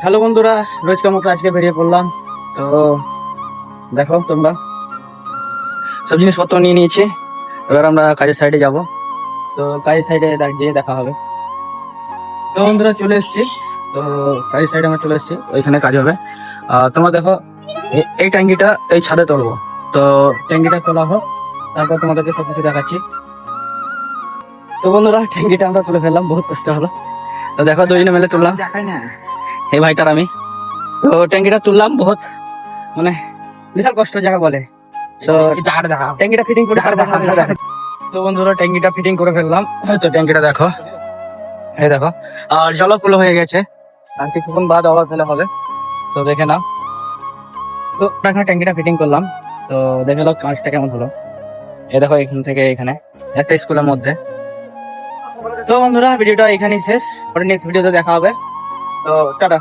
Hello বন্ধুরা, রোজকার মতো আজকে বেরিয়ে পড়লাম। তো দেখো তোমরা, সব জিনিসপত্র নিয়ে নিয়েছি। এবার আমরা কাজের সাইডে যাব। তো কাজের সাইডে গিয়ে দেখা হবে। তো বন্ধুরা চলে এসেছি। তো কাজের সাইডে আমরা চলে এসেছি, ওইখানে কাজ হবে। তোমরা দেখো, এই ট্যাঙ্কিটা এই ছাদে তুলবো। তো ট্যাঙ্কিটা তোলা হোক, তারপর তোমাদেরকে সবকিছু দেখাচ্ছি। তো বন্ধুরা, ট্যাঙ্কিটা আমরা তুলে ফেললাম, বহুত কষ্ট হলো। তো দেখো, দুজনে মিলে তুললাম, দেখাই না এই ভাইটার আমি। তো ট্যাঙ্কিটা তুললাম, বহুত মানে বিশাল কষ্ট যাকে বলে। তো জায়গাটা দেখা ট্যাঙ্কিটা ফিটিং করে তো বন্ধুরা ট্যাঙ্কিটা ফিটিং করে ফেললাম। তো ট্যাঙ্কিটা দেখো, এই দেখো, আর জল ফুল হয়ে গেছে, আর কিছুক্ষণ বাদ আবার ফেলে হবে। তো দেখে নাও। তো এখানে ট্যাঙ্কিটা ফিটিং করলাম। তো দেখে নাও কাজটা কেমন হলো। এই দেখো, এখান থেকে এখানে একটা স্কুলের মধ্যে। তো বন্ধুরা ভিডিওটা এখানেই শেষ, পরে নেক্সট ভিডিওতে দেখা হবে। তো টাটা।